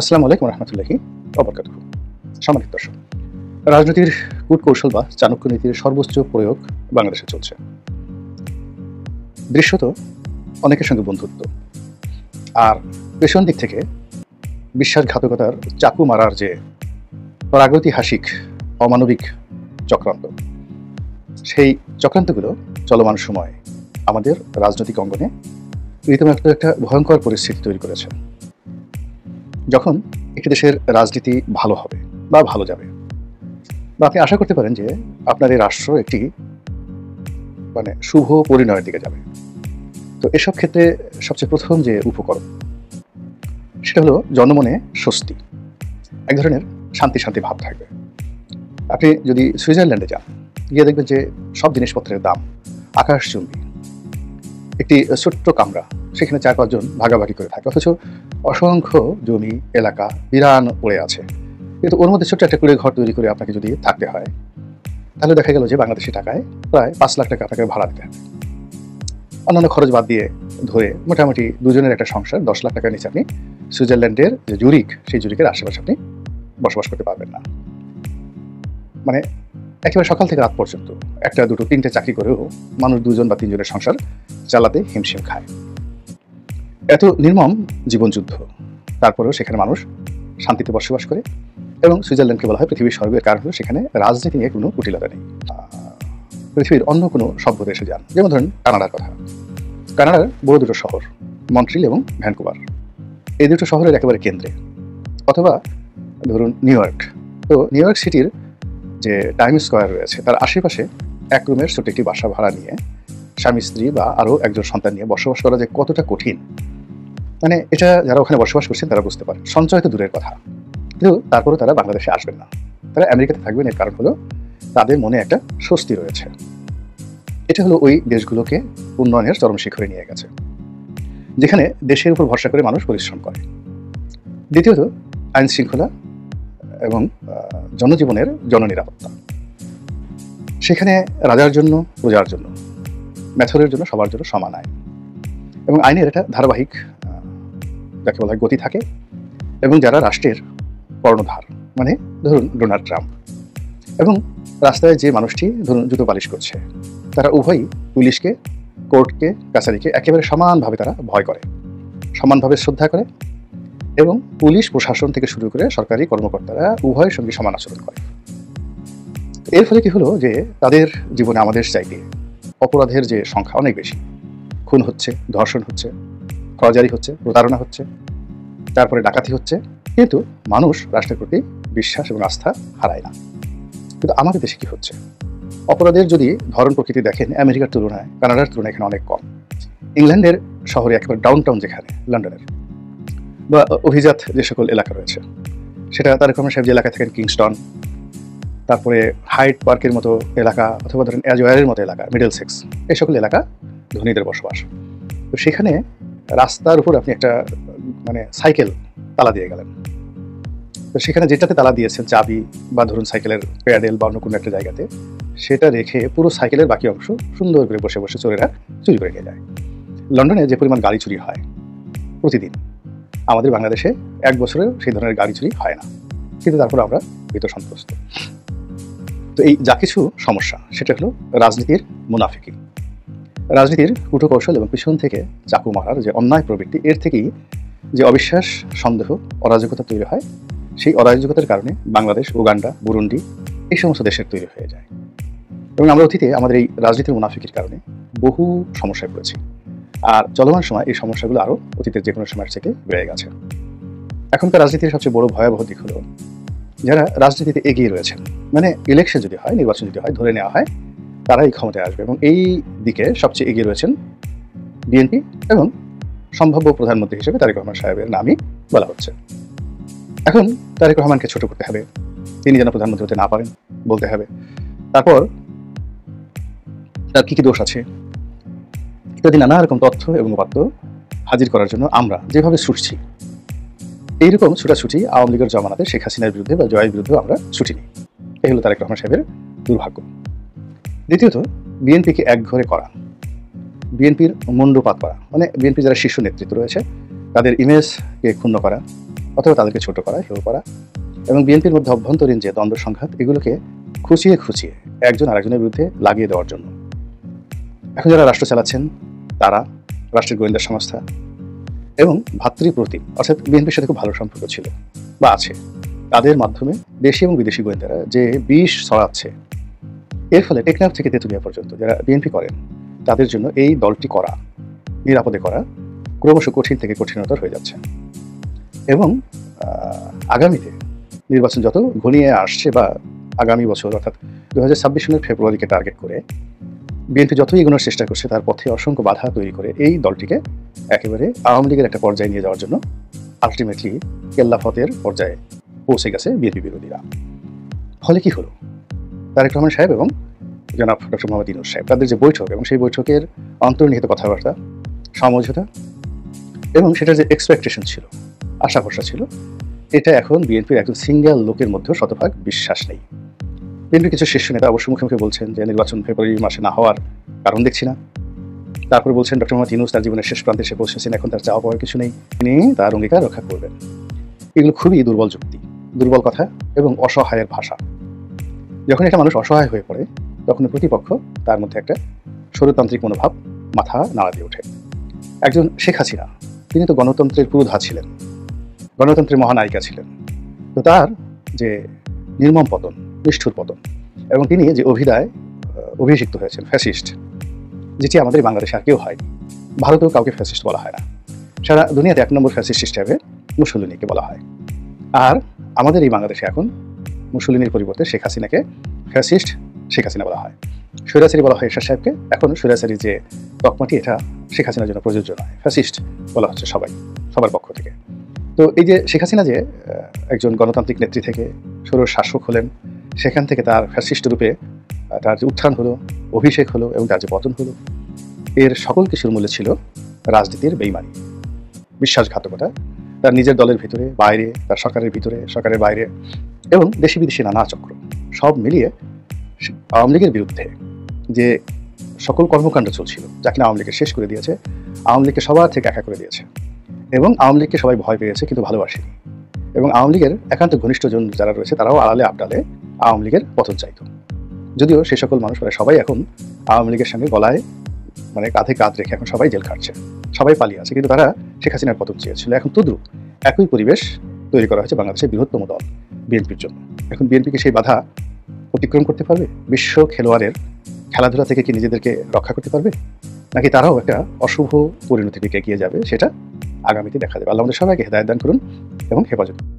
আসসালামু আলাইকুম রহমতুল্লাহি ওয়াবারাকাতুহু। সম্মানিত দর্শক, রাজনীতির কূটকৌশল বা চাণক্য নীতির সর্বোচ্চ প্রয়োগ বাংলাদেশে চলছে। দৃশ্যত অনেকের সঙ্গে বন্ধুত্ব, আর পেছন দিক থেকে বিশ্বাসঘাতকতার চাকু মারার যে প্রাগৈতিহাসিক অমানবিক চক্রান্ত, সেই চক্রান্তগুলো চলমান সময়ে আমাদের রাজনৈতিক অঙ্গনে রীতিমতো একটা ভয়ঙ্কর পরিস্থিতি তৈরি করেছে। যখন একটি দেশের রাজনীতি ভালো হবে বা ভালো যাবে, বা আপনি আশা করতে পারেন যে আপনার এই রাষ্ট্র একটি শুভ পরিণয়ের দিকে যাবে, তো এসব ক্ষেত্রে সবচেয়ে প্রথম যে উপকরণ সেটা হলো জনমনে স্বস্তি, এক ধরনের শান্তি শান্তি ভাব থাকবে। আপনি যদি সুইজারল্যান্ডে যান, গিয়ে দেখবেন যে সব জিনিসপত্রের দাম আকাশচুম্বী। একটি ছোট্ট কামরা, সেখানে 4-5 জন ভাগাভাগি করে থাকে, অথচ অসংখ্য জমি এলাকা বিরান পড়ে আছে, কিন্তু ওর মধ্যে ছোট্ট একটা কুড়ে ঘর তৈরি করে আপনাকে যদি থাকতে হয়, তাহলে দেখা গেল যে বাংলাদেশি টাকায় প্রায় 5 লাখ টাকা আপনাকে ভাড়া দিতে হবে। অন্যান্য খরচ বাদ দিয়ে ধরে মোটামুটি দুজনের একটা সংসার 10 লাখ টাকার নিচে আপনি সুইজারল্যান্ডের যে জুরিক, সেই জুরিকের আশেপাশে আপনি বসবাস করতে পারবেন না। একেবারে সকাল থেকে রাত পর্যন্ত 1, 2, 3টে চাকরি করেও মানুষ 2 জন বা 3 জনের সংসার চালাতে হিমশিম খায়। এত নির্মম জীবনযুদ্ধ, তারপরেও সেখানে মানুষ শান্তিতে বসবাস করে, এবং সুইজারল্যান্ডকে বলা হয় পৃথিবীর স্বর্গের কারণ হলো সেখানে রাজনীতি নিয়ে কোনো কুটিলতা নেই। পৃথিবীর অন্য কোনো সভ্য দেশে যান, যেমন ধরেন কানাডার কথা। কানাডার বড় দুটো শহর মন্ট্রিল এবং ভ্যানকুভার, এই দুটো শহরের একেবারে কেন্দ্রে, অথবা ধরুন নিউ ইয়র্ক। তো নিউ ইয়র্ক সিটির যে টাইম স্কোয়ার রয়েছে, তার আশেপাশে 1 রুমের ছোট একটি বাসা ভাড়া নিয়ে স্বামী স্ত্রী বা আরও একজন সন্তান নিয়ে বসবাস করা যে কতটা কঠিন, এটা যারা ওখানে বসবাস করছেন তারা বুঝতে পারেন। সঞ্চয় তো দূরের কথা, কিন্তু তারপরেও তারা বাংলাদেশে আসবেন না, তারা আমেরিকাতে থাকবেন। এর কারণ হলো তাদের মনে একটা স্বস্তি রয়েছে। এটা হলো ওই দেশগুলোকে উন্নয়নের চরম শিখরে নিয়ে গেছে, যেখানে দেশের উপর ভরসা করে মানুষ পরিশ্রম করে। দ্বিতীয়ত, আইন শৃঙ্খলা এবং জনজীবনের জননিরাপত্তা। সেখানে রাজার জন্য প্রজার জন্য, মেথরের জন্য সবার জন্য সমান আইন, এবং আইনের একটা ধারাবাহিক যাকে বলা হয় গতি থাকে। এবং যারা রাষ্ট্রের কর্ণধার, ধরুন ডোনাল্ড ট্রাম্প, এবং রাস্তায় যে মানুষটি ধরুন জুতো পালিশ করছে, তারা উভয়ই পুলিশকে, কোর্টকে, কাছারিকে একেবারে সমানভাবে তারা ভয় করে, সমানভাবে শ্রদ্ধা করে, এবং পুলিশ প্রশাসন থেকে শুরু করে সরকারি কর্মকর্তারা উভয়ের সঙ্গে সমান আচরণ করে। এর ফলে কি হলো যে তাদের জীবনে আমাদের চাইতে অপরাধের যে সংখ্যা অনেক বেশি, খুন হচ্ছে, ধর্ষণ হচ্ছে, ফৌজদারি হচ্ছে, প্রতারণা হচ্ছে, তারপরে ডাকাতি হচ্ছে, কিন্তু মানুষ রাষ্ট্রের প্রতি বিশ্বাস এবং আস্থা হারায় না। কিন্তু আমাদের দেশে কি হচ্ছে? অপরাধের যদি ধরন প্রকৃতি দেখেন, আমেরিকার তুলনায়, কানাডার তুলনায় এখানে অনেক কম। ইংল্যান্ডের শহরে একেবারে ডাউনটাউন, যেখানে লন্ডনের বা অভিজাত যে সকল এলাকা রয়েছে, সেটা তারেক রহমান সাহেব যে এলাকায় থাকেন, কিংস্টন, তারপরে হাইড পার্কের মতো এলাকা, অথবা ধরেন অ্যাজওয়ারের মতো এলাকা, মিডল সেক্স, এই সকল এলাকা ধনীদের বসবাস। তো সেখানে রাস্তার উপর আপনি একটা সাইকেল তালা দিয়ে গেলেন, তো সেখানে যেটাতে তালা দিয়েছেন, চাবি বা ধরুন সাইকেলের প্যাডেল বা অন্য কোনো একটা জায়গাতে, সেটা রেখে পুরো সাইকেলের বাকি অংশ সুন্দর করে বসে বসে চোরেরা চুরি করে নিয়ে যায়। লন্ডনে যে পরিমাণ গাড়ি চুরি হয় প্রতিদিন, আমাদের বাংলাদেশে 1 বছরেও সেই ধরনের গাড়ি চুরি হয় না, কিন্তু তারপর আমরা ভীত সন্ত্রস্ত। তো এই যা কিছু সমস্যা, সেটা হলো রাজনীতির মুনাফিকি, রাজনীতির কূটকৌশল এবং পিছন থেকে চাকু মারার যে অন্যায় প্রবৃত্তি। এর থেকেই যে অবিশ্বাস, সন্দেহ, অরাজকতা তৈরি হয়। সেই অরাজকতার কারণে বাংলাদেশ, উগান্ডা, বুরুন্ডি, এই সমস্ত দেশের তৈরি হয়ে যায়। এবং আমরা অতীতে আমাদের এই রাজনীতির মুনাফিকির কারণে বহু সমস্যায় পড়েছি, আর চলমান সময় এই সমস্যাগুলো আরও অতীতের যে কোনো সময়ের থেকে বেড়ে গেছে। এখনকার রাজনীতির সবচেয়ে বড় ভয়াবহ দিক হলো, যারা রাজনীতিতে এগিয়ে রয়েছেন, ইলেকশন যদি হয়, নির্বাচন যদি হয়, ধরে নেওয়া হয় তারাই ক্ষমতায় আসবে, এবং এই দিকে সবচেয়ে এগিয়ে রয়েছেন বিএনপি, এবং সম্ভাব্য প্রধানমন্ত্রী হিসেবে তারেক রহমান সাহেবের নামই বলা হচ্ছে। এখন তারেক রহমানকে ছোট করতে হবে, তিনি যেন প্রধানমন্ত্রী হতে না পারেন বলতে হবে। তারপর তার কী কী দোষ আছে ইত্যাদি নানা রকম তথ্য এবং উপাত্ত হাজির করার জন্য আমরা যেভাবে ছুটছি, এইরকম ছুটাছুটি আওয়ামী লীগের জমানাতে শেখ হাসিনার বিরুদ্ধে বা জয়ের বিরুদ্ধে আমরা ছুটিনি। এই হলো তারেক রহমান সাহেবের দুর্ভাগ্য। দ্বিতীয়ত, বিএনপিকে একঘরে করা, বিএনপির মুন্ডুপাত করা, বিএনপি যারা শীর্ষ নেতৃত্ব রয়েছে তাদের ইমেজকে ক্ষুণ্ণ করা, অথবা তাদেরকে ছোট করা, হেয় করা এবং বিএনপির মধ্যে অভ্যন্তরীণ যে দ্বন্দ্ব সংঘাত এগুলোকে খুঁচিয়ে খুঁচিয়ে একজন আরেকজনের বিরুদ্ধে লাগিয়ে দেওয়ার জন্য এখন যারা রাষ্ট্র চালাচ্ছেন তারা, রাষ্ট্রের গোয়েন্দা সংস্থা এবং ভাতৃপ্রতিম অর্থাৎ বিএনপির সাথে খুব ভালো সম্পর্ক ছিল বা আছে, তাদের মাধ্যমে দেশি এবং বিদেশি গোয়েন্দারা যে বিষ ছড়াচ্ছে, এর ফলে টেকনাফ থেকে তেঁতুলিয়া পর্যন্ত যারা বিএনপি করেন তাদের জন্য এই দলটি করা, নিরাপদে করা ক্রমশ কঠিন থেকে কঠিনতর হয়ে যাচ্ছে। এবং আগামীতে নির্বাচন যত ঘনিয়ে আসছে বা আগামী বছর অর্থাৎ 2026 সনের ফেব্রুয়ারিকে টার্গেট করে বিএনপি যতই এগোনোর চেষ্টা করছে তার পথে অসংখ্য বাধা তৈরি করে এই দলটিকে একেবারে আওয়ামী লীগের একটা পর্যায়ে নিয়ে যাওয়ার জন্য আলটিমেটলি কেল্লাফতের পর্যায়ে পৌঁছে গেছে বিএনপি বিরোধীরা। ফলে কি হলো, তারেক রহমান সাহেব এবং জনাব ডক্টর মোহাম্মদ ইউনূস সাহেব তাদের যে বৈঠক এবং সেই বৈঠকের অন্তর্নিহিত কথাবার্তা, সমঝোতা এবং সেটার যে এক্সপেকটেশন ছিল, আশা ভরসা ছিল, এটা এখন বিএনপির একজন সিঙ্গেল লোকের মধ্যেও শতভাগ বিশ্বাস নেই। বিএনপির কিছু শীর্ষ নেতা অবশ্য মুখে মুখে বলছেন যে নির্বাচন ফেব্রুয়ারি মাসে না হওয়ার কারণ দেখছি না। তারপর বলছেন ডক্টর মোহাম্মদ ইউনূস তার জীবনের শেষ প্রান্তে এসে পৌঁছেছেন, এখন তার চাওয়া পাওয়ার কিছু নেই, তিনি তার অঙ্গীকার রক্ষা করবেন। এগুলো খুবই দুর্বল যুক্তি, দুর্বল কথা এবং অসহায়ের ভাষা। যখন একটা মানুষ অসহায় হয়ে পড়ে তখন প্রতিপক্ষ তার মধ্যে একটা স্বরতান্ত্রিক মনোভাব মাথা নাড়া দিয়ে ওঠে। একজন শেখ হাসিনা, তিনি তো গণতন্ত্রের পুরোধা ছিলেন, গণতন্ত্রের মহানায়িকা ছিলেন, তো তার যে নির্মম পতন, নিষ্ঠুর পতন এবং তিনি যে অভিষিক্ত হয়েছেন ফ্যাসিস্ট, যেটি আমাদের বাংলাদেশে আর কেউ হয়নি। ভারতেও কাউকে ফ্যাসিস্ট বলা হয় না, সারা দুনিয়াতে 1 নম্বর ফ্যাসিস্ট হিসেবে মুসলিনীকে বলা হয়। আর আমাদের এই বাংলাদেশে এখন মুসলিনীর পরিবর্তে শেখ হাসিনাকে ফ্যাসিস্ট শেখ হাসিনা বলা হয়, স্বৈরাচারী বলা হয় এরশাদ সাহেবকে। এখন স্বৈরাচারী যে তকমাটি, এটা শেখ হাসিনার জন্য প্রযোজ্য নয়, ফ্যাসিস্ট বলা হচ্ছে সবার পক্ষ থেকে। তো এই যে শেখ হাসিনা যে একজন গণতান্ত্রিক নেত্রী থেকে ষোড়শ শাসক হলেন, সেখান থেকে তার ফ্যাসিস্ট রূপে তার যে উত্থান হলো, অভিষেক হলো এবং তার যে পতন হলো, এর সকল কিছুর মূলে ছিল রাজনীতির বেইমানি, বিশ্বাসঘাতকতা, তার নিজের দলের ভিতরে বাইরে, তার সরকারের ভিতরে সরকারের বাইরে এবং দেশি বিদেশি নানা চক্র, সব মিলিয়ে আওয়ামী লীগের বিরুদ্ধে যে সকল কর্মকাণ্ড চলছিল, যা কিনা আওয়ামী লীগকে শেষ করে দিয়েছে, আওয়ামী লীগকে সবার থেকে একা করে দিয়েছে এবং আওয়ামী লীগকে সবাই ভয় পেয়েছে কিন্তু ভালোবাসেনি। এবং আওয়ামী লীগের একান্ত ঘনিষ্ঠজন যারা রয়েছে তারাও আড়ালে আবডালে আওয়ামী লীগের পতন চাইত। যদিও সেই সকল মানুষ সবাই এখন আওয়ামী লীগের সঙ্গে গলায় কাঁধে কাঁধ রেখে এখন সবাই জেল খাটছে, সবাই পালিয়ে আছে, কিন্তু তারা শেখ হাসিনার পতন চেয়েছিল। এখন তদ্রুপ একই পরিবেশ তৈরি করা হয়েছে বাংলাদেশের বৃহত্তম দল বিএনপির জন্য। এখন বিএনপিকে সেই বাধা অতিক্রম করতে পারবে? বিশ্ব খেলোয়াড়ের খেলাধুলা থেকে কি নিজেদেরকে রক্ষা করতে পারবে, নাকি তারাও একটা অশুভ পরিণতির দিকে এগিয়ে যাবে? সেটা আগামীতে দেখা যাবে। আল্লাহ আমাদের সবাইকে হেদায়েত দান করুন এবং হেফাজত করুন।